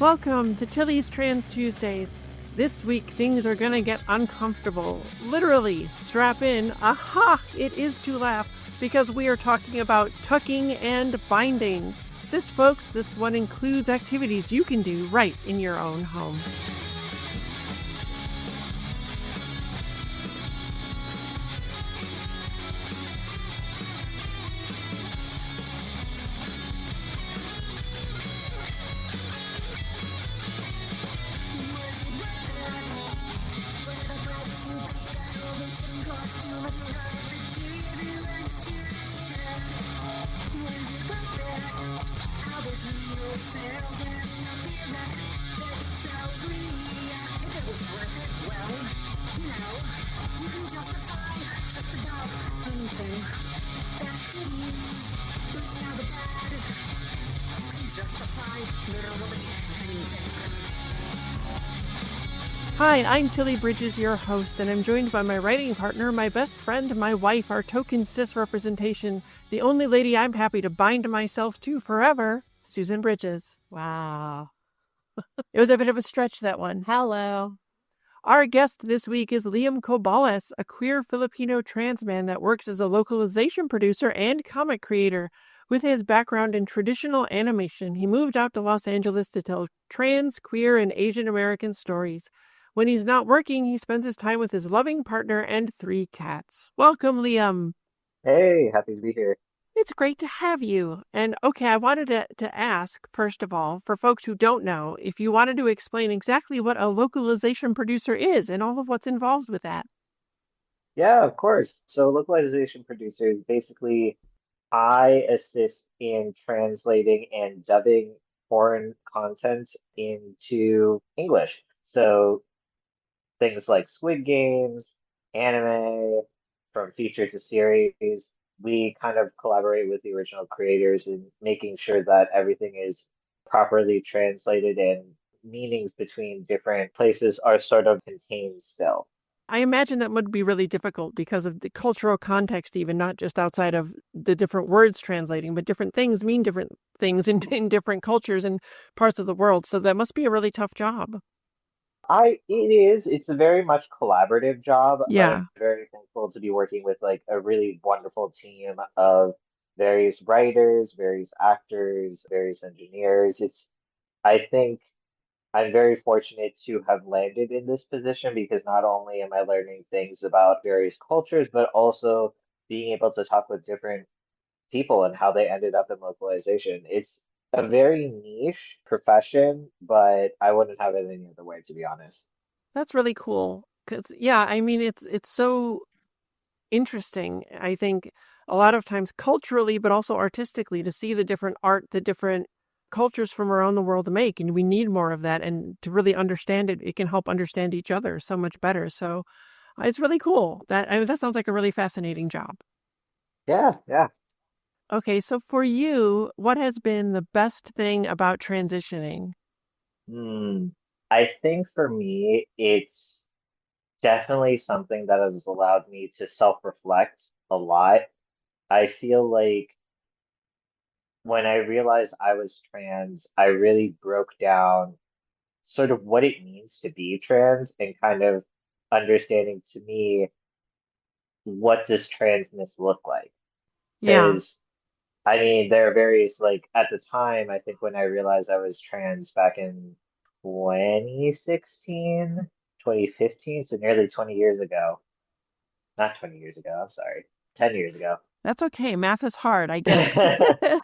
Welcome to Tilly's Trans Tuesdays. This week things are gonna get uncomfortable. Literally, strap in. Aha! It is to laugh because we are talking about tucking and binding. Cis folks, this one includes activities you can do right in your own home. Hi, I'm Tilly Bridges, your host, and I'm joined by my writing partner, my best friend, my wife, our token cis representation, the only lady I'm happy to bind myself to forever, Susan Bridges. Wow. It was a bit of a stretch, that one. Hello. Our guest this week is Liam Coballes, a queer Filipino trans man that works as a localization producer and comic creator. With his background in traditional animation, he moved out to Los Angeles to tell trans, queer, and Asian American stories. When he's not working, he spends his time with his loving partner and 3 cats. Welcome, Liam. Hey, happy to be here. It's great to have you. And okay, I wanted to ask, first of all, for folks who don't know, if you wanted to explain exactly what a localization producer is and all of what's involved with that. Yeah, of course. So localization producers, basically, I assist in translating and dubbing foreign content into English. So things like Squid Games, anime, from feature to series, we kind of collaborate with the original creators in making sure that everything is properly translated and meanings between different places are sort of contained still. I imagine that would be really difficult because of the cultural context, even not just outside of the different words translating, but different things mean different things in different cultures and parts of the world. So that must be a really tough job. It's a very much collaborative job. I'm Yeah. very thankful to be working with like a really wonderful team of various writers, various actors, various engineers. I think I'm very fortunate to have landed in this position because not only am I learning things about various cultures, but also being able to talk with different people and how they ended up in localization. It's a very niche profession, but I wouldn't have it any other way, to be honest. That's really cool. 'Cause yeah, I mean it's so interesting, I think, a lot of times culturally, but also artistically, to see the different art, the different cultures from around the world make. And we need more of that. And to really understand it, it can help understand each other so much better. So it's really cool. That sounds like a really fascinating job. Yeah, yeah. Okay, so for you, what has been the best thing about transitioning? Hmm. I think for me, it's definitely something that has allowed me to self-reflect a lot. I feel like when I realized I was trans, I really broke down sort of what it means to be trans and kind of understanding to me what does transness look like? Yeah. Because I mean, there are various like at the time, I think when I realized I was trans back in 2016, 2015, so nearly 20 years ago. Not 20 years ago, I'm sorry, 10 years ago. That's okay. Math is hard. I get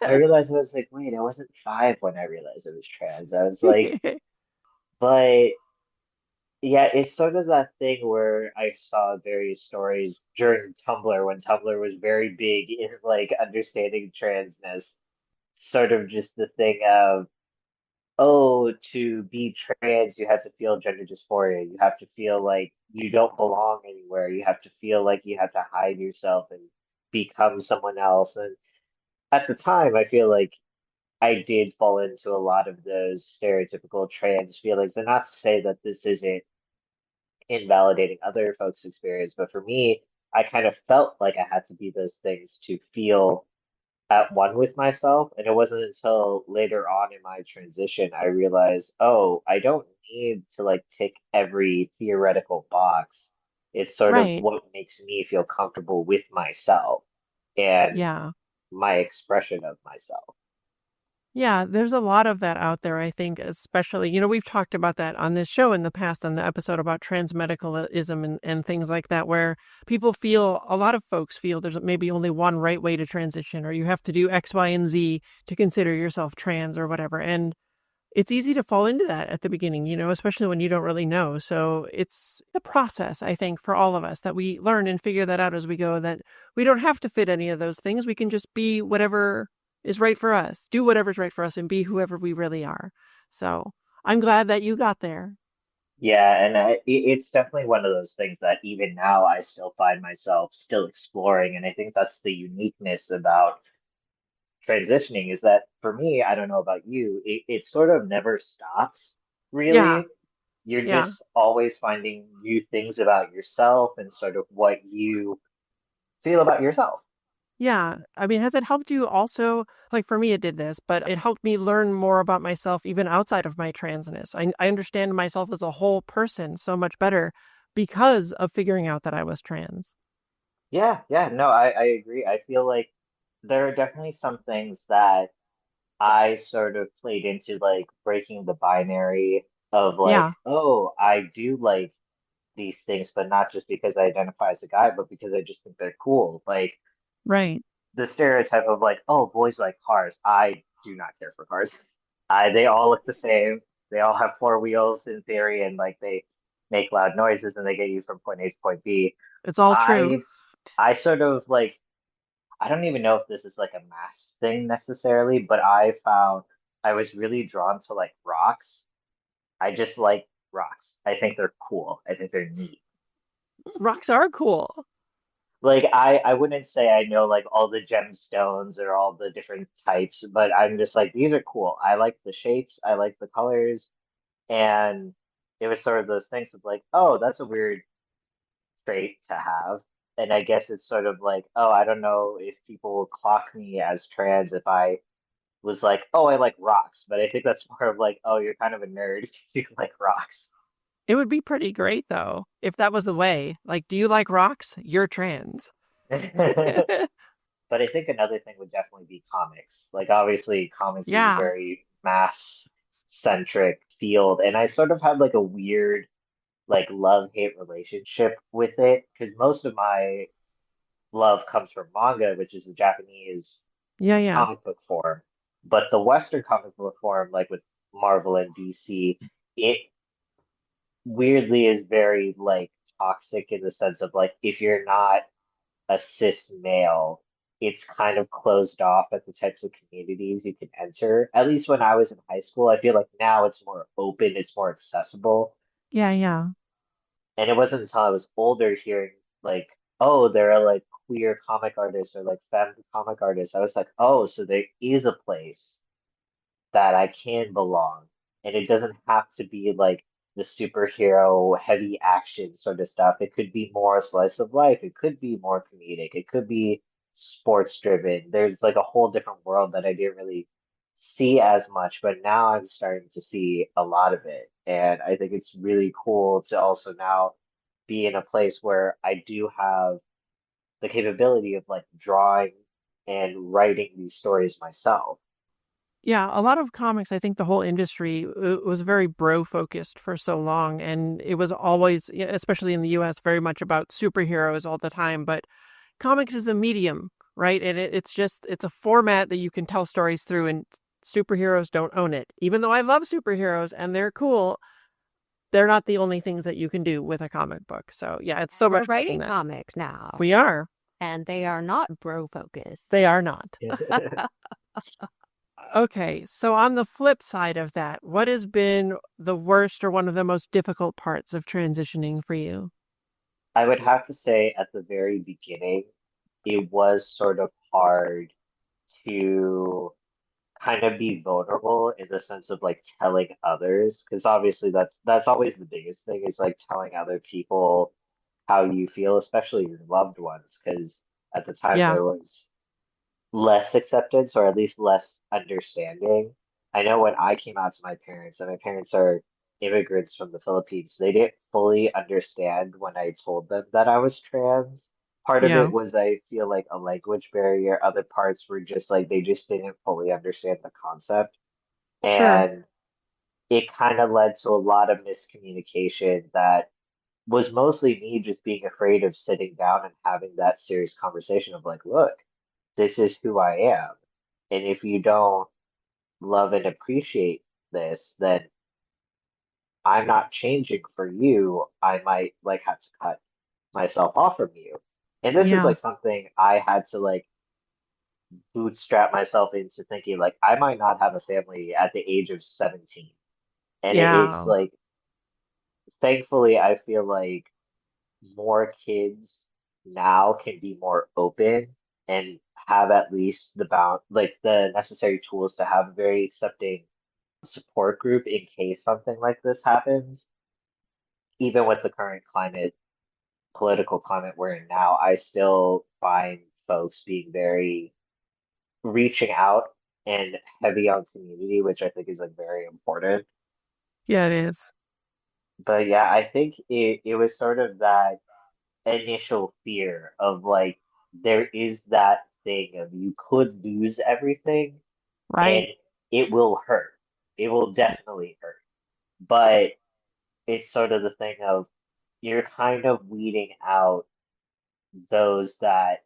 I realized I was like, wait, I wasn't 5 when I realized I was trans. I was like, it. but yeah, it's sort of that thing where I saw various stories during Tumblr when Tumblr was very big in like understanding transness, sort of just the thing of, oh, to be trans, you have to feel gender dysphoria. You have to feel like you don't belong anywhere. You have to feel like you have to hide yourself and become someone else. And at the time, I feel like I did fall into a lot of those stereotypical trans feelings. And not to say that this isn't invalidating other folks' experience, but for me, I kind of felt like I had to be those things to feel at one with myself. And it wasn't until later on in my transition I realized, oh, I don't need to like tick every theoretical box. It's sort of Right. what makes me feel comfortable with myself and Yeah. my expression of myself. Yeah, there's a lot of that out there, I think, especially, we've talked about that on this show in the past, on the episode about transmedicalism and things like that, where a lot of folks feel there's maybe only one right way to transition, or you have to do X, Y, and Z to consider yourself trans or whatever. And it's easy to fall into that at the beginning, especially when you don't really know. So it's the process, I think, for all of us that we learn and figure that out as we go, that we don't have to fit any of those things. We can just be whatever is right for us, do whatever's right for us, and be whoever we really are. So I'm glad that you got there. Yeah, and it's definitely one of those things that even now I still find myself still exploring. And I think that's the uniqueness about transitioning is that for me, I don't know about you, it sort of never stops, Yeah. really. You're Yeah. just always finding new things about yourself and sort of what you feel about yourself. Yeah. I mean, has it helped you also? Like for me, it did this, but it helped me learn more about myself even outside of my transness. I understand myself as a whole person so much better because of figuring out that I was trans. Yeah, yeah, no, I agree. I feel like there are definitely some things that I sort of played into like breaking the binary of like, Yeah. oh, I do like these things, but not just because I identify as a guy, but because I just think they're cool. Like Right. the stereotype of like, oh, boys like cars. I do not care for cars. They all look the same. They all have four wheels in theory, and like they make loud noises and they get you from point A to point B. It's all true. I I sort of like I don't even know if this is like a mass thing necessarily, but I found I was really drawn to like rocks. I just like rocks. I think they're cool. I think they're neat. Rocks are cool. Like I wouldn't say I know like all the gemstones or all the different types, but I'm just like these are cool. I like the shapes, I like the colors, and it was sort of those things of like, oh, that's a weird trait to have. And I guess it's sort of like, oh, I don't know if people will clock me as trans if I was like, oh, I like rocks. But I think that's more of like, oh, you're kind of a nerd because you like rocks. It would be pretty great though, if that was the way. Like, do you like rocks? You're trans. But I think another thing would definitely be comics. Like obviously comics is a Yeah. very mass centric field, and I sort of have like a weird like love-hate relationship with it because most of my love comes from manga, which is a Japanese Yeah, yeah. comic book form. But the Western comic book form, like with Marvel and DC, it weirdly is very like toxic in the sense of like if you're not a cis male, it's kind of closed off at the types of communities you can enter. At least when I was in high school, I feel like now it's more open, it's more accessible. Yeah, yeah. And it wasn't until I was older hearing like, oh, there are like queer comic artists or like femme comic artists. I was like, oh, so there is a place that I can belong. And it doesn't have to be like the superhero heavy action sort of stuff. It could be more slice of life. It could be more comedic. It could be sports driven. There's like a whole different world that I didn't really see as much, but now I'm starting to see a lot of it. And I think it's really cool to also now be in a place where I do have the capability of like drawing and writing these stories myself. Yeah, a lot of comics, I think the whole industry was very bro focused for so long. And it was always, especially in the US, very much about superheroes all the time. But comics is a medium, right? And it's a format that you can tell stories through, and superheroes don't own it. Even though I love superheroes and they're cool, they're not the only things that you can do with a comic book. So yeah, it's so And we're much more than writing that. comics now, We are. and they are not bro focused. They are not. Okay, so on the flip side of that, what has been the worst or one of the most difficult parts of transitioning for you? I would have to say at the very beginning, it was sort of hard to kind of be vulnerable in the sense of like telling others, because obviously that's always the biggest thing is like telling other people how you feel, especially your loved ones, because at the time Yeah. there was less acceptance or at least less understanding. I know when I came out to my parents, and my parents are immigrants from the Philippines, they didn't fully understand when I told them that I was trans. Part of it Yeah, was I feel like a language barrier. Other parts were just like they just didn't fully understand the concept. sure. And it kind of led to a lot of miscommunication that was mostly me just being afraid of sitting down and having that serious conversation of like, look, this is who I am. And if you don't love and appreciate this, then I'm not changing for you. I might like have to cut myself off from you. And this is Yeah, like something I had to like bootstrap myself into thinking like I might not have a family at the age of 17. And it's yeah, like thankfully I feel like more kids now can be more open and have at least like the necessary tools to have a very accepting support group in case something like this happens. Even with the current political climate we're in now, I still find folks being very reaching out and heavy on community, which I think is like very important. yeah, it is. But yeah, I think it was sort of that initial fear of like there is that thing of you could lose everything and Right. it will hurt. It will definitely hurt. But it's sort of the thing of you're kind of weeding out those that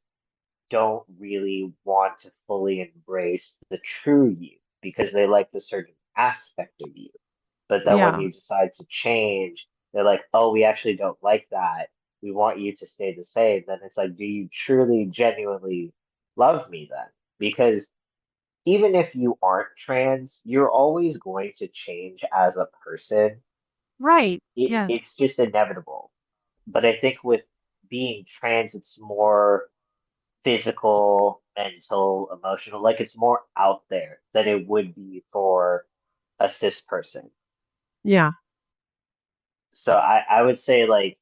don't really want to fully embrace the true you because they like the certain aspect of you. But then when Yeah. you decide to change, they're like, oh, we actually don't like that. We want you to stay the same. Then it's like, do you truly, genuinely love me then? Because even if you aren't trans, you're always going to change as a person. Right. It's Yes. just inevitable. But I think with being trans, it's more physical, mental, emotional, like it's more out there than it would be for a cis person. Yeah. So I would say like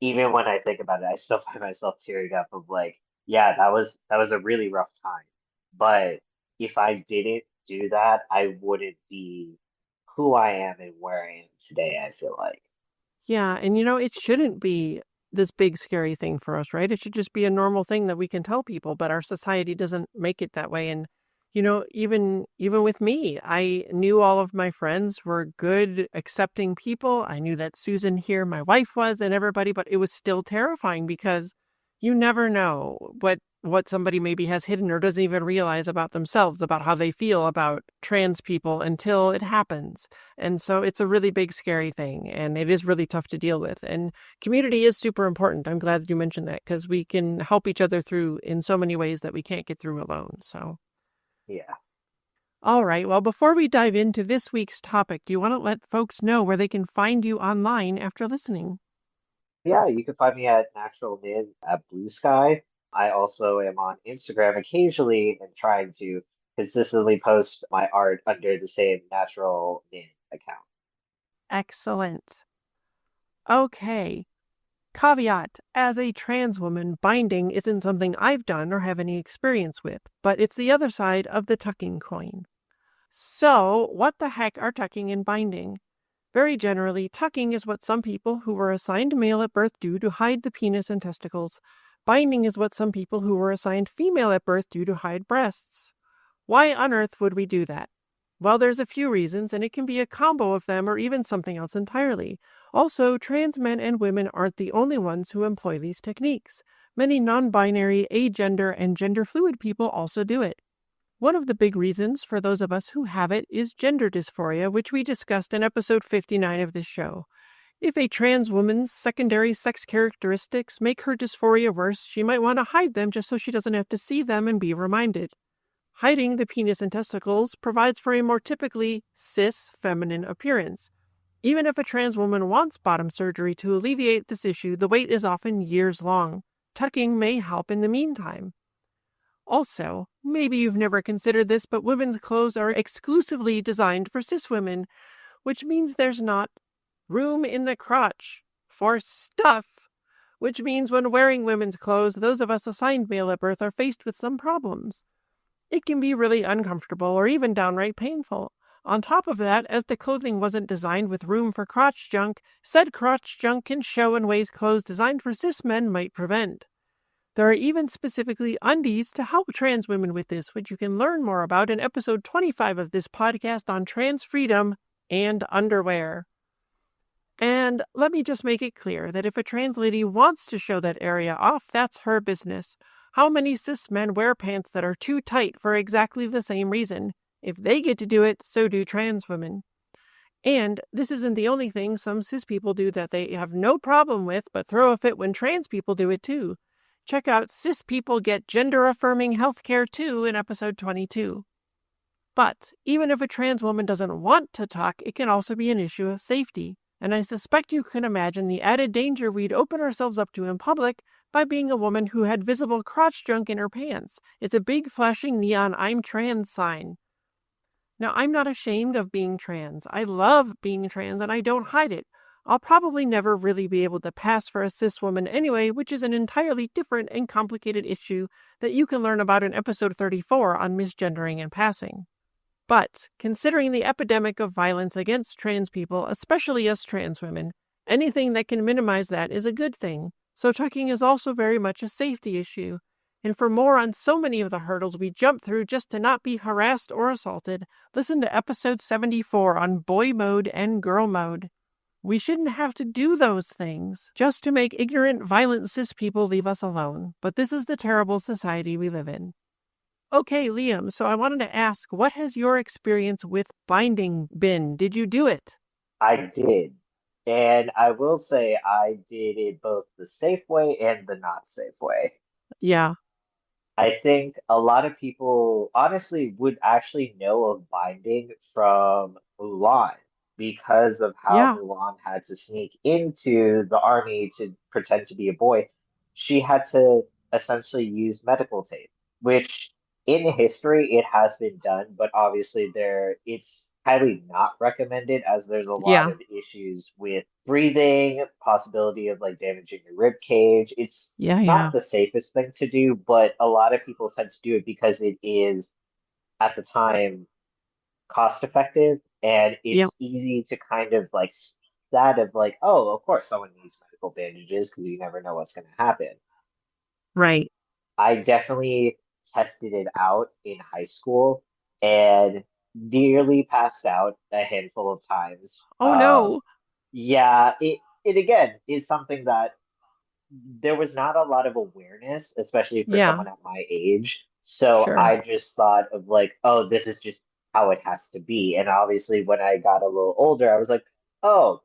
even when I think about it, I still find myself tearing up of like, yeah, that was a really rough time. But if I didn't do that, I wouldn't be who I am and where I am today, I feel like. Yeah. And it shouldn't be this big scary thing for us, right? It should just be a normal thing that we can tell people, but our society doesn't make it that way. And even with me, I knew all of my friends were good, accepting people. I knew that Susan here, my wife, was, and everybody, but it was still terrifying because you never know what somebody maybe has hidden or doesn't even realize about themselves, about how they feel about trans people until it happens. And so it's a really big, scary thing, and it is really tough to deal with. And community is super important. I'm glad that you mentioned that because we can help each other through in so many ways that we can't get through alone. So, Yeah. all right. Well, before we dive into this week's topic, do you want to let folks know where they can find you online after listening? Yeah, you can find me at Natural Mid at Blue Sky. I also am on Instagram occasionally and trying to consistently post my art under the same Natural Mid account. Excellent. Okay. Caveat, as a trans woman, binding isn't something I've done or have any experience with, but it's the other side of the tucking coin. So, what the heck are tucking and binding? Very generally, tucking is what some people who were assigned male at birth do to hide the penis and testicles. Binding is what some people who were assigned female at birth do to hide breasts. Why on earth would we do that? Well, there's a few reasons, and it can be a combo of them or even something else entirely. Also, trans men and women aren't the only ones who employ these techniques. Many non binary, agender, and gender fluid people also do it. One of the big reasons for those of us who have it is gender dysphoria, which we discussed in episode 59 of this show. If a trans woman's secondary sex characteristics make her dysphoria worse, she might want to hide them just so she doesn't have to see them and be reminded. Hiding the penis and testicles provides for a more typically cis feminine appearance. Even if a trans woman wants bottom surgery to alleviate this issue, the wait is often years long. Tucking may help in the meantime. Also, maybe you've never considered this, but women's clothes are exclusively designed for cis women, which means there's not room in the crotch for stuff, which means when wearing women's clothes, those of us assigned male at birth are faced with some problems. It can be really uncomfortable or even downright painful. On top of that, as the clothing wasn't designed with room for crotch junk, said crotch junk can show in ways clothes designed for cis men might prevent. There are even specifically undies to help trans women with this, which you can learn more about in episode 25 of this podcast on trans freedom and underwear. And let me just make it clear that if a trans lady wants to show that area off, that's her business. How many cis men wear pants that are too tight for exactly the same reason? If they get to do it, so do trans women. And this isn't the only thing some cis people do that they have no problem with, but throw a fit when trans people do it too. Check out Cis People Get Gender Affirming Healthcare Too in episode 22. But even if a trans woman doesn't want to talk, it can also be an issue of safety. And I suspect you can imagine the added danger we'd open ourselves up to in public by being a woman who had visible crotch junk in her pants. It's a big flashing neon "I'm trans" sign. Now, I'm not ashamed of being trans. I love being trans and I don't hide it. I'll probably never really be able to pass for a cis woman anyway, which is an entirely different and complicated issue that you can learn about in episode 34 on misgendering and passing. But considering the epidemic of violence against trans people, especially us trans women, anything that can minimize that is a good thing. So tucking is also very much a safety issue. And for more on so many of the hurdles we jump through just to not be harassed or assaulted, listen to episode 74 on Boymode and Girlmode. We shouldn't have to do those things just to make ignorant, violent cis people leave us alone. But this is the terrible society we live in. Okay, Liam, so I wanted to ask, what has your experience with binding been? Did you do it? I did. And I will say I did it both the safe way and the not safe way. Yeah, I think a lot of people honestly would actually know of Binding from Mulan because of how yeah, Mulan had to sneak into the army to pretend to be a boy. She had to essentially use medical tape, which in history it has been done, but obviously it's highly not recommended as there's a lot yeah, of issues with breathing, possibility of like damaging your rib cage. It's yeah, not yeah, the safest thing to do, but a lot of people tend to do it because it is, at the time, cost effective and yeah, it's easy to kind of like that of like, oh, of course someone needs medical bandages because you never know what's going to happen. right. I definitely tested it out in high school and nearly passed out a handful of times. Oh no. Yeah, it again is something that there was not a lot of awareness, especially for Yeah, someone at my age. So sure. I just thought of like, oh, this is just how it has to be. And obviously, when I got a little older, I was like, oh,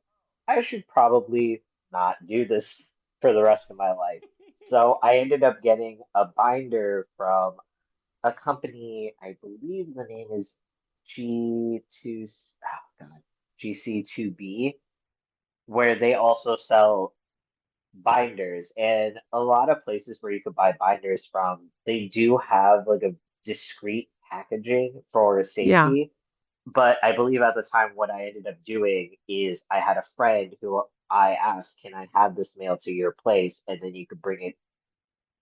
I should probably not do this for the rest of my life. So I ended up getting a binder from a company, I believe the name is G2, oh God, GC2B, where they also sell binders, and a lot of places where you could buy binders from, they do have like a discreet packaging for Yeah, safety. But I believe at the time what I ended up doing is I had a friend who I asked, can I have this mailed to your place and then you could bring it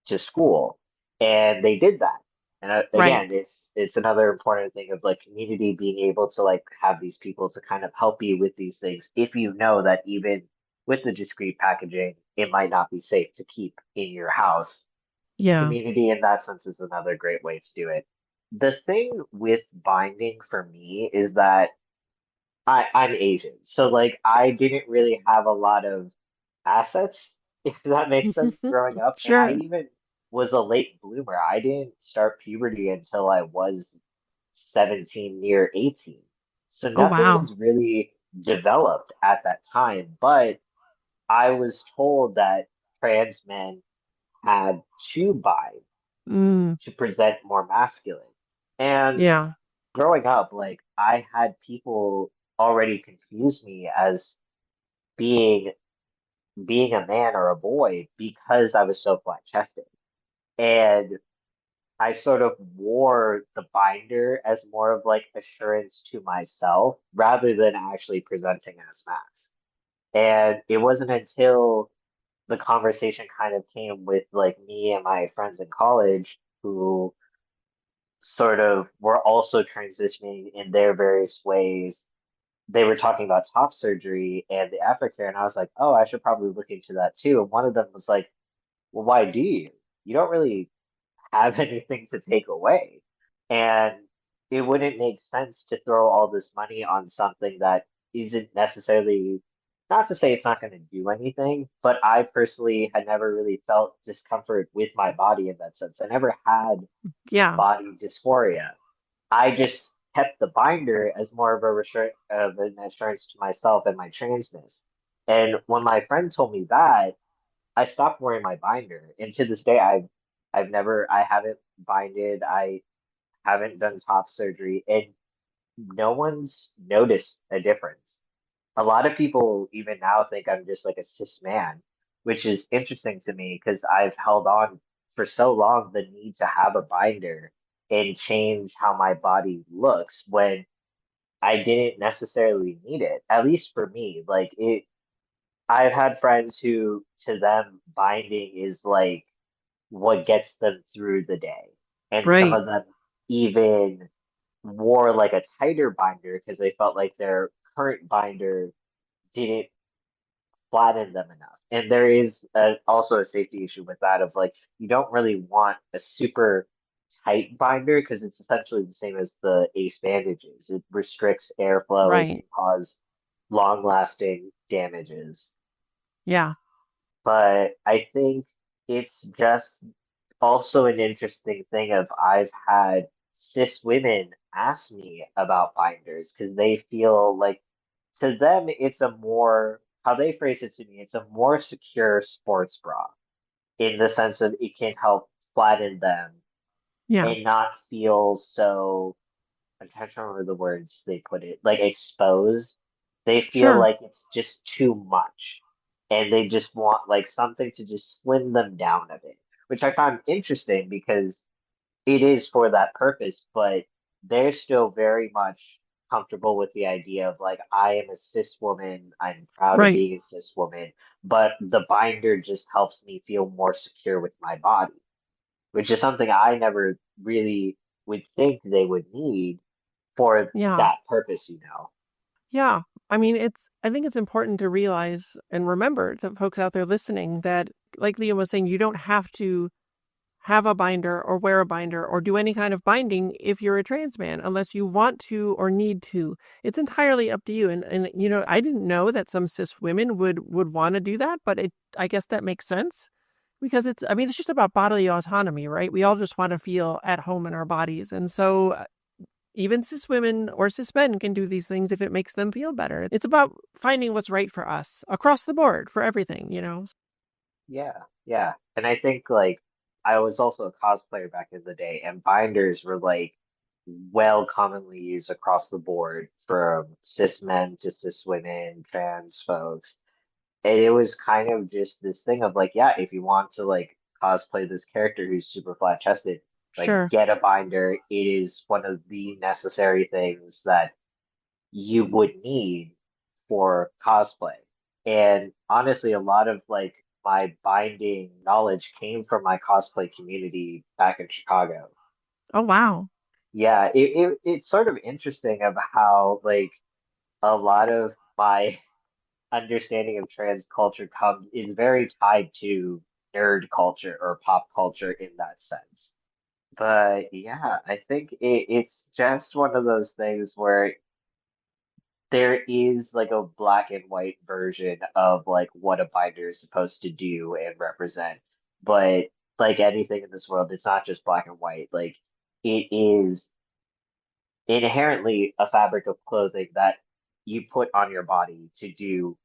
to school? And they did that. And right. again, it's another important thing of like community being able to like have these people to kind of help you with these things if you know that even with the discreet packaging, it might not be safe to keep in your house. Yeah. Community in that sense is another great way to do it. The thing with binding for me is that I'm Asian, so like I didn't really have a lot of assets, if that makes sense, growing up. And I Sure. even was a late bloomer. I didn't start puberty until I was 17, near 18. So Oh, nothing wow. was really developed at that time. But I was told that trans men had to buy Mm, to present more masculine. And yeah. growing up, like I had people already confuse me as being being a man or a boy because I was so flat chested. And I sort of wore the binder as more of like assurance to myself rather than actually presenting as mask. And it wasn't until the conversation kind of came with like me and my friends in college who sort of were also transitioning in their various ways. They were talking about top surgery and the aftercare, and I was like, oh, I should probably look into that too. And one of them was like, well, why do you? You don't really have anything to take away. And it wouldn't make sense to throw all this money on something that isn't necessarily, not to say it's not going to do anything, but I personally had never really felt discomfort with my body in that sense. I never had Yeah. body dysphoria. I just kept the binder as more of a of an assurance to myself and my transness. And when my friend told me that, I stopped wearing my binder. And to this day, I haven't binded, I haven't done top surgery, and no one's noticed a difference. A lot of people even now think I'm just like a cis man, which is interesting to me because I've held on for so long the need to have a binder and change how my body looks when I didn't necessarily need it, at least for me. Like it, I've had friends who, to them, binding is like what gets them through the day. And some Right. of them even wore like a tighter binder because they felt like their current binder didn't flatten them enough. And there is also a safety issue with that of like, you don't really want a super tight binder because it's essentially the same as the ace bandages. It restricts airflow, it Right. can cause long-lasting damages. Yeah. But I think it's just also an interesting thing of I've had cis women ask me about binders because they feel like to them it's a more how they phrase it to me, it's a more secure sports bra in the sense of it can help flatten them Yeah. and not feel so I'm trying to remember the words they put it, like exposed. They feel Sure. like it's just too much. And they just want like something to just slim them down a bit, which I find interesting because it is for that purpose, but they're still very much comfortable with the idea of like, I am a cis woman, I'm proud of Right. being a cis woman, but the binder just helps me feel more secure with my body, which is something I never really would think they would need for Yeah. that purpose, you know. Yeah. I mean, I think it's important to realize and remember to folks out there listening that, like Liam was saying, you don't have to have a binder or wear a binder or do any kind of binding if you're a trans man, unless you want to or need to. It's entirely up to you. And you know, I didn't know that some cis women would want to do that, but I guess that makes sense because I mean, it's just about bodily autonomy, right? We all just want to feel at home in our bodies. And so even cis women or cis men can do these things if it makes them feel better. It's about finding what's right for us across the board for everything, you know? Yeah, yeah. And I think like I was also a cosplayer back in the day, and binders were like well commonly used across the board from cis men to cis women, trans folks. And it was kind of just this thing of like, yeah, if you want to like cosplay this character who's super flat chested, like Sure. get a binder. It is one of the necessary things that you would need for cosplay. And honestly, a lot of like my binding knowledge came from my cosplay community back in Chicago. Oh, wow. Yeah, it's sort of interesting of how like a lot of my understanding of trans culture comes is very tied to nerd culture or pop culture in that sense. But yeah, I think it's just one of those things where there is like a black and white version of like what a binder is supposed to do and represent. But like anything in this world, it's not just black and white. Like it is inherently a fabric of clothing that you put on your body to do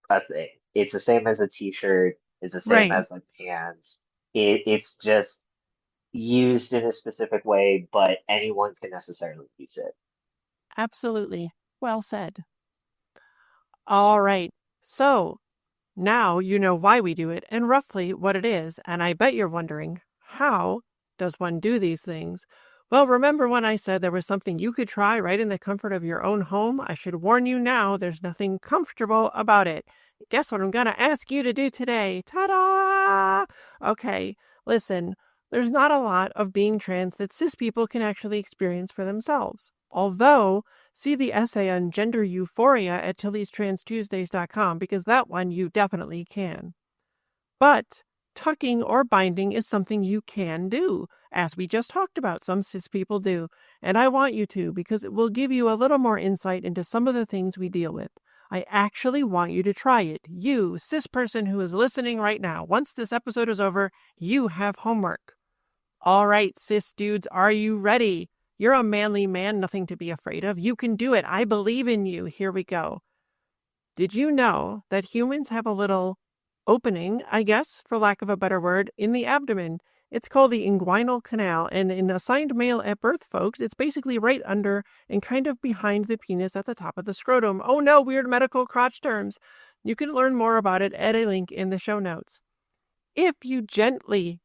a thing. It's the same as a t-shirt, it's the same Right. as like pants. It's just used in a specific way, but anyone can necessarily use it. Absolutely. Well said. All right. So now you know why we do it and roughly what it is. And I bet you're wondering, how does one do these things? Well, remember when I said there was something you could try right in the comfort of your own home? I should warn you now, there's nothing comfortable about it. Guess what I'm going to ask you to do today? Ta-da! Okay, listen. There's not a lot of being trans that cis people can actually experience for themselves. Although, see the essay on gender euphoria at tilliestranstuesdays.com because that one you definitely can. But tucking or binding is something you can do, as we just talked about. Some cis people do, and I want you to because it will give you a little more insight into some of the things we deal with. I actually want you to try it. You, cis person who is listening right now, once this episode is over, you have homework. All right, cis dudes, are you ready? You're a manly man, nothing to be afraid of. You can do it. I believe in you. Here we go. Did you know that humans have a little opening, I guess, for lack of a better word, in the abdomen? It's called the inguinal canal, and in assigned male at birth, folks, it's basically right under and kind of behind the penis at the top of the scrotum. Oh no, weird medical crotch terms. You can learn more about it at a link in the show notes. If you gently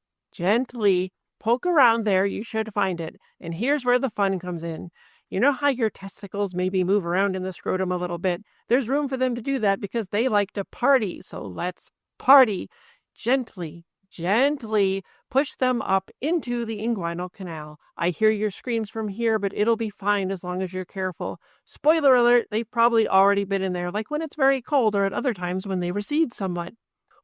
poke around there, you should find it. And here's where the fun comes in. You know how your testicles maybe move around in the scrotum a little bit? There's room for them to do that because they like to party. So let's party. Gently push them up into the inguinal canal. I hear your screams from here, but it'll be fine as long as you're careful. Spoiler alert, they've probably already been in there, like when it's very cold or at other times when they recede somewhat.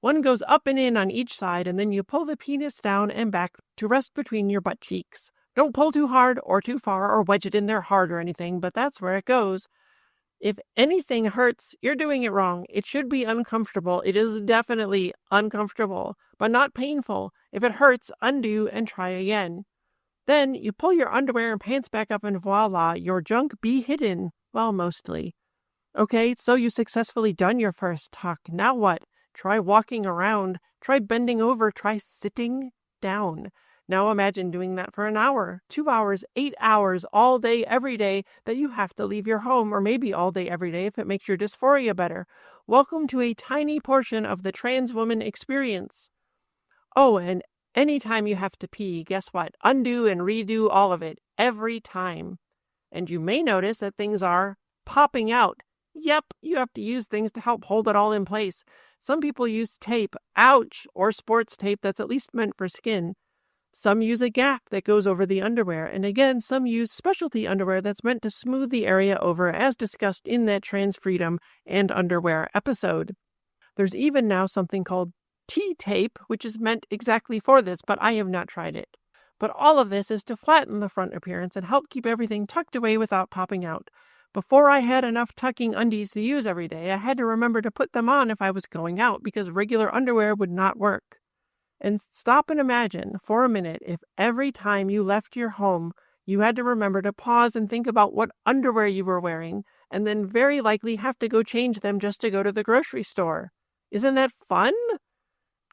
One goes up and in on each side, and then you pull the penis down and back to rest between your butt cheeks. Don't pull too hard or too far or wedge it in there hard or anything, but that's where it goes. If anything hurts, you're doing it wrong. It should be uncomfortable. It is definitely uncomfortable, but not painful. If it hurts, undo and try again. Then you pull your underwear and pants back up and voila, your junk be hidden. Well, mostly. Okay, so you successfully done your first tuck. Now what? Try walking around. Try bending over. Try sitting down. Now imagine doing that for an hour, 2 hours, 8 hours, all day, every day that you have to leave your home, or maybe all day, every day if it makes your dysphoria better. Welcome to a tiny portion of the trans woman experience. Oh, and anytime you have to pee, guess what? Undo and redo all of it, every time. And you may notice that things are popping out. Yep, you have to use things to help hold it all in place. Some people use tape, ouch, or sports tape that's at least meant for skin. Some use a gap that goes over the underwear, and again, some use specialty underwear that's meant to smooth the area over, as discussed in that trans freedom and underwear episode. There's even now something called T-tape, which is meant exactly for this, but I have not tried it. But all of this is to flatten the front appearance and help keep everything tucked away without popping out. Before I had enough tucking undies to use every day, I had to remember to put them on if I was going out because regular underwear would not work. And stop and imagine for a minute if every time you left your home, you had to remember to pause and think about what underwear you were wearing, and then very likely have to go change them just to go to the grocery store. Isn't that fun?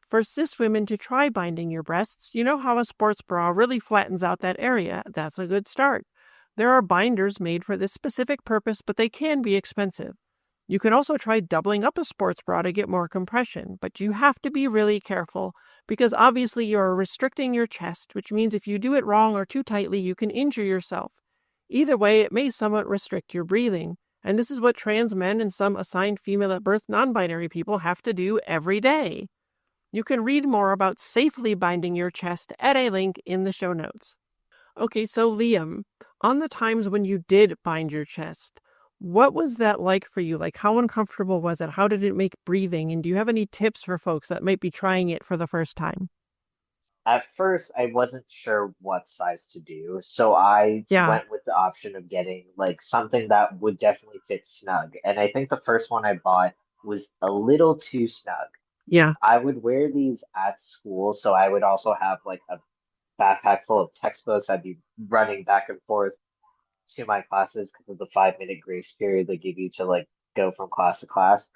For cis women to try binding your breasts, you know how a sports bra really flattens out that area. That's a good start. There are binders made for this specific purpose, but they can be expensive. You can also try doubling up a sports bra to get more compression, but you have to be really careful because obviously you're restricting your chest, which means if you do it wrong or too tightly, you can injure yourself. Either way, it may somewhat restrict your breathing, and this is what trans men and some assigned female at birth non-binary people have to do every day. You can read more about safely binding your chest at a link in the show notes. Okay, so Liam, on the times when you did bind your chest, what was that like for you? Like, how uncomfortable was it? How did it make breathing? And do you have any tips for folks that might be trying it for the first time? At first, I wasn't sure what size to do, so I Yeah, went with the option of getting like something that would definitely fit snug. And I think the first one I bought was a little too snug. yeah, I would wear these at school, so I would also have like a backpack full of textbooks. I'd be running back and forth to my classes because of the 5 minute grace period they give you to like go from class to class.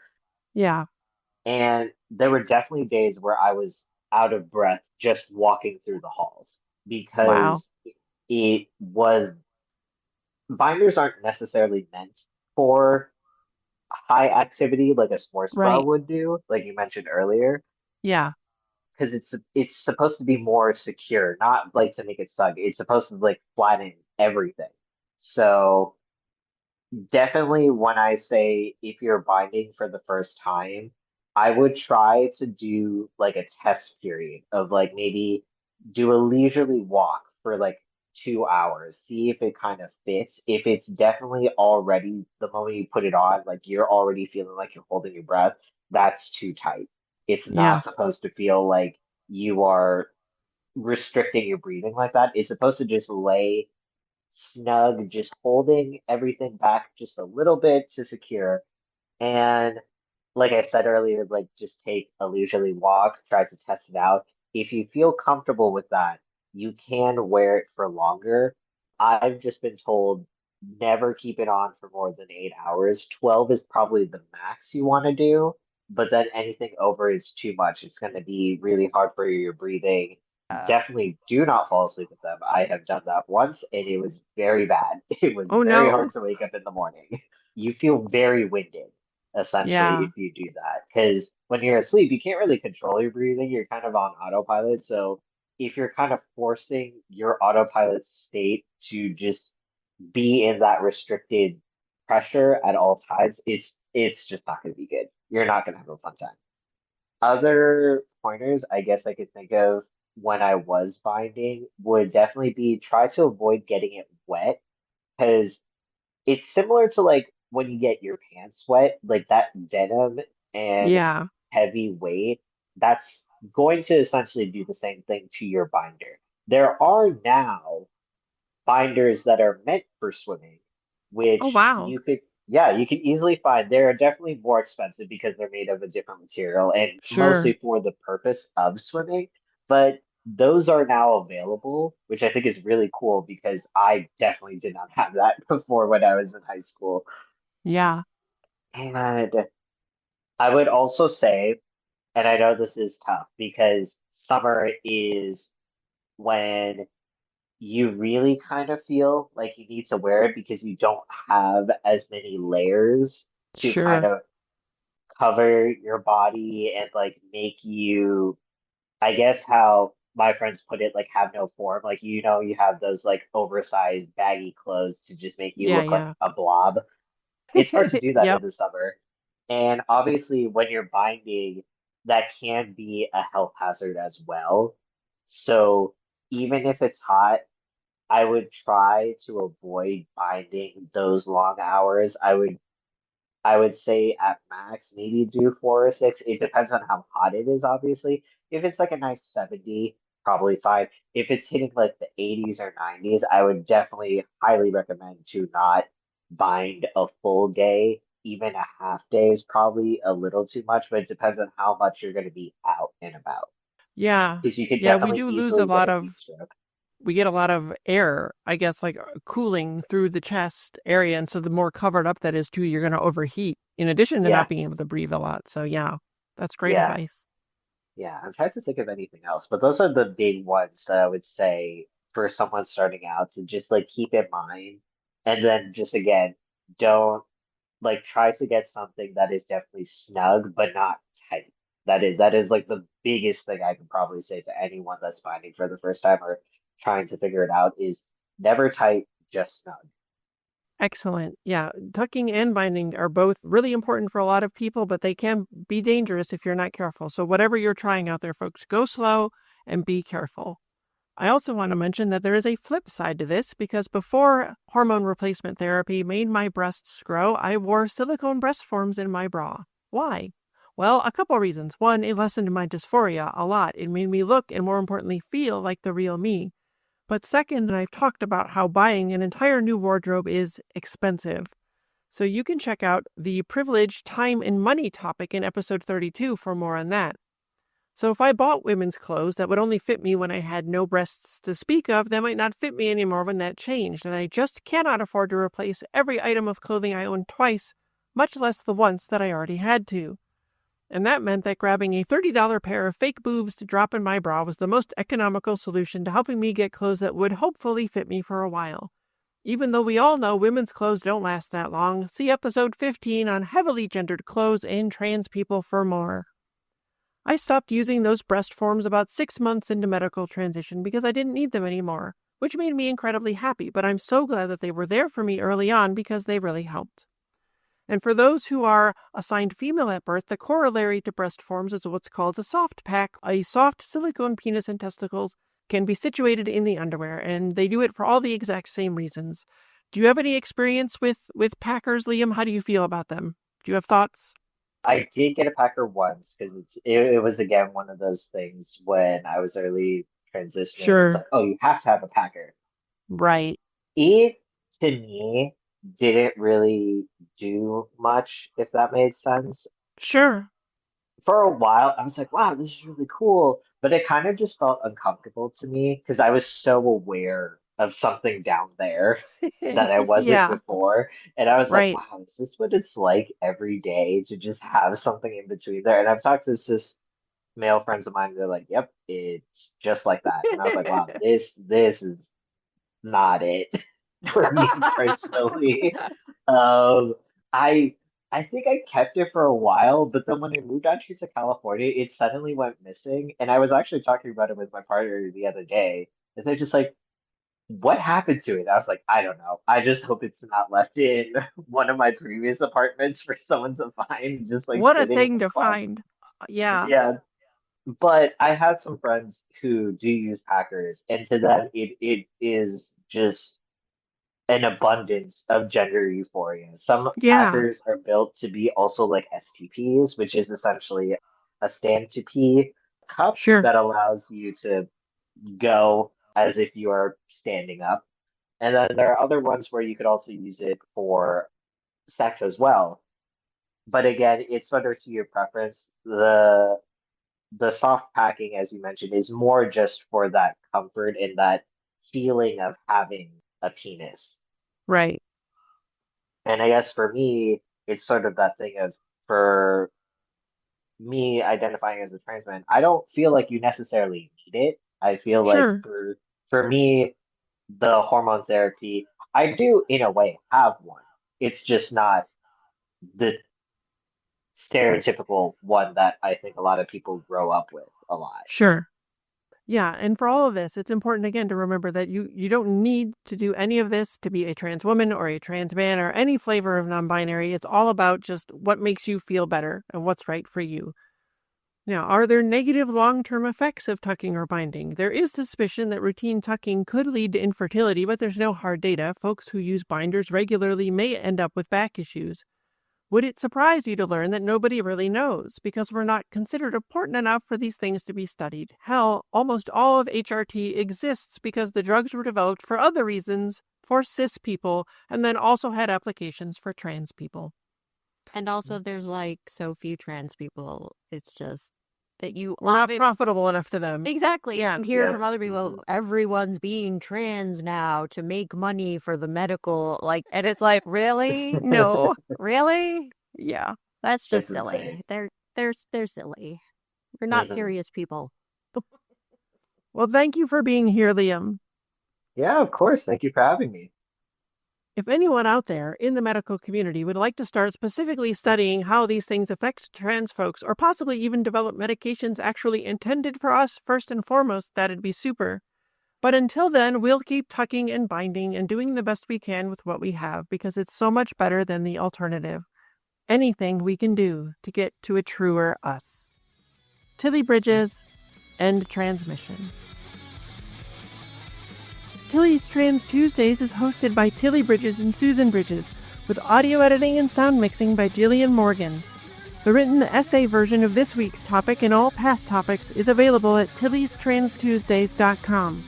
yeah. And there were definitely days where I was out of breath just walking through the halls Wow. because it was binders aren't necessarily meant for high activity like a sports bra Right. would do, like you mentioned earlier, Yeah. because it's supposed to be more secure, not like to make it snug. It's supposed to like flatten everything. So definitely when I say if you're binding for the first time, I would try to do like a test period of like maybe do a leisurely walk for like 2 hours, see if it kind of fits. If it's definitely already the moment you put it on, like you're already feeling like you're holding your breath, that's too tight. It's Yeah. not supposed to feel like you are restricting your breathing like that. It's supposed to just lay snug, just holding everything back just a little bit to secure. And like I said earlier, like just take a leisurely walk, try to test it out. If you feel comfortable with that, you can wear it for longer. I've just been told never keep it on for more than 8 hours. 12 is probably the max you want to do, but then anything over is too much. It's going to be really hard for your breathing. Definitely do not fall asleep with them. I have done that once and it was very bad. It was Oh very hard no. to wake up in the morning. You feel very winded essentially Yeah. if you do that. Because when you're asleep, you can't really control your breathing. You're kind of on autopilot. So if you're kind of forcing your autopilot state to just be in that restricted pressure at all times, it's just not going to be good. You're not going to have a fun time. Other pointers I guess I could think of when I was binding would definitely be try to avoid getting it wet because it's similar to like when you get your pants wet, like that denim and Yeah. heavy weight, that's going to essentially do the same thing to your binder. There are now binders that are meant for swimming, Oh which wow. you could, yeah, you can easily find. They're definitely more expensive because they're made of a different material and Sure. mostly for the purpose of swimming. But those are now available, which I think is really cool because I definitely did not have that before when I was in high school. Yeah. And I would also say, and I know this is tough because summer is when you really kind of feel like you need to wear it because you don't have as many layers to kind Sure. of cover your body and like make you, I guess how my friends put it, like have no form. Like, you have those like oversized baggy clothes to just make you Yeah, look like yeah. a blob. It's hard to do that in Yep. the summer. And obviously, when you're binding, that can be a health hazard as well. So even if it's hot, I would try to avoid binding those long hours. I would say at max maybe do 4 or 6. It depends on how hot it is, obviously. If it's like a nice 70, probably fine. If it's hitting like the 80s or 90s, I would definitely highly recommend to not bind a full day. Even a half day is probably a little too much, but it depends on how much you're going to be out and about. Yeah. Because you could Yeah, we definitely do lose a easily get lot a of heat stroke. we get a lot of air, I guess, like cooling through the chest area. And so the more covered up that is too, you're going to overheat in addition to Yeah, not being able to breathe a lot. So, yeah, that's great yeah. advice. Yeah, I'm trying to think of anything else, but those are the big ones that I would say for someone starting out to just like keep in mind. And then just again, don't like try to get something that is definitely snug but not tight. That is like the biggest thing I can probably say to anyone that's finding for the first time or trying to figure it out is never tight, just snug. Excellent. Yeah, tucking and binding are both really important for a lot of people, but they can be dangerous if you're not careful. So, whatever you're trying out there, folks, go slow and be careful. I also want to mention that there is a flip side to this because before hormone replacement therapy made my breasts grow, I wore silicone breast forms in my bra. Why? Well, a couple reasons. One, it lessened my dysphoria a lot. It made me look and more importantly feel like the real me. But second, I've talked about how buying an entire new wardrobe is expensive. So you can check out the privilege, time, and money topic in episode 32 for more on that. So if I bought women's clothes that would only fit me when I had no breasts to speak of, they might not fit me anymore when that changed, and I just cannot afford to replace every item of clothing I own twice, much less the once that I already had to. And that meant that grabbing a $30 pair of fake boobs to drop in my bra was the most economical solution to helping me get clothes that would hopefully fit me for a while. Even though we all know women's clothes don't last that long, see episode 15 on heavily gendered clothes and trans people for more. I stopped using those breast forms about 6 months into medical transition because I didn't need them anymore, which made me incredibly happy, but I'm so glad that they were there for me early on because they really helped. And for those who are assigned female at birth, the corollary to breast forms is what's called a soft pack, a soft silicone penis and testicles can be situated in the underwear, and they do it for all the exact same reasons. Do you have any experience with packers, Liam? How do you feel about them? Do you have thoughts? I did get a packer once because it was again one of those things when I was early transitioning. It's Sure. like, oh, you have to have a packer. Right. It to me didn't really do much, if that made sense. Sure. For a while, I was like, wow, this is really cool. But it kind of just felt uncomfortable to me because I was so aware of something down there that I wasn't Yeah. before. And I was like, Right. wow, is this what it's like every day to just have something in between there? And I've talked to cis male friends of mine, they're like, yep, it's just like that. And I was like, wow, this is not it for me personally. Um, I I think I kept it for a while, but then when I moved out here to California, it suddenly went missing. And I was actually talking about it with my partner the other day. And they're just like, what happened to it? I was like, I don't know. I just hope it's not left in one of my previous apartments for someone to find, just like What a sitting in thing the to closet. find. Yeah. Yeah, but I have some friends who do use Packers, and to them, it is just an abundance of gender euphoria. Some Yeah. Packers are built to be also like STPs, which is essentially a stand to pee cup Sure. that allows you to go as if you are standing up. And then there are other ones where you could also use it for sex as well. But again, it's sort of to your preference. The soft packing, as you mentioned, is more just for that comfort and that feeling of having a penis. Right. And I guess for me, it's sort of that thing of for me identifying as a trans man, I don't feel like you necessarily need it. I feel like Sure. for me, the hormone therapy, I do in a way have one. It's just not the stereotypical one that I think a lot of people grow up with a lot. Sure. Yeah, and for all of this, it's important again to remember that you don't need to do any of this to be a trans woman or a trans man or any flavor of non-binary. It's all about just what makes you feel better and what's right for you. Now, are there negative long-term effects of tucking or binding? There is suspicion that routine tucking could lead to infertility, but there's no hard data. Folks who use binders regularly may end up with back issues. Would it surprise you to learn that nobody really knows because we're not considered important enough for these things to be studied? Hell, almost all of HRT exists because the drugs were developed for other reasons for cis people and then also had applications for trans people. And also, there's like so few trans people. It's just that we're not profitable enough to them. Exactly. Yeah. And hear from other people, everyone's being trans now to make money for the medical. Like, and it's like, really? No. Really? Yeah. That's just That's silly. insane. They're silly. We're not serious people. Well, thank you for being here, Liam. Yeah, of course. Thank you for having me. If anyone out there in the medical community would like to start specifically studying how these things affect trans folks, or possibly even develop medications actually intended for us first and foremost, that'd be super. But until then, we'll keep tucking and binding and doing the best we can with what we have, because it's so much better than the alternative. Anything we can do to get to a truer us. Tilly Bridges, end transmission. Tilly's Trans Tuesdays is hosted by Tilly Bridges and Susan Bridges, with audio editing and sound mixing by Jillian Morgan. The written essay version of this week's topic and all past topics is available at tilliestranstuesdays.com.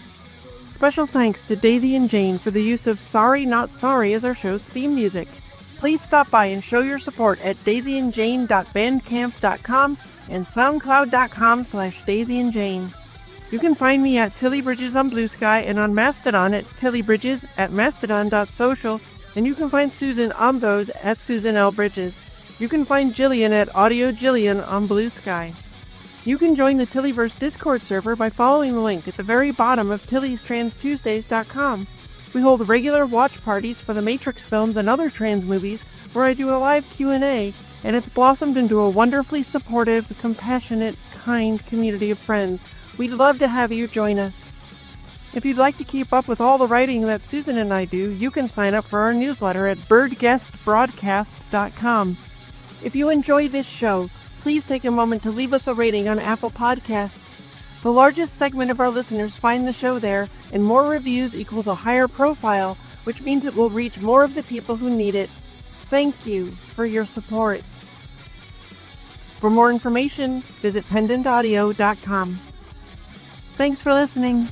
Special thanks to Daisy and Jane for the use of Sorry Not Sorry as our show's theme music. Please stop by and show your support at daisyandjane.bandcamp.com and soundcloud.com/daisyandjane. You can find me at Tilly Bridges on Blue Sky and on Mastodon at Tilly Bridges at mastodon.social, and you can find Susan on those at Susan L. Bridges. You can find Jillian at Audio Jillian on Blue Sky. You can join the Tillyverse Discord server by following the link at the very bottom of tilliestranstuesdays.com. We hold regular watch parties for the Matrix films and other trans movies where I do a live Q&A, and it's blossomed into a wonderfully supportive, compassionate, kind community of friends. We'd love to have you join us. If you'd like to keep up with all the writing that Susan and I do, you can sign up for our newsletter at birdguestbroadcast.com. If you enjoy this show, please take a moment to leave us a rating on Apple Podcasts. The largest segment of our listeners find the show there, and more reviews equals a higher profile, which means it will reach more of the people who need it. Thank you for your support. For more information, visit pendantaudio.com. Thanks for listening.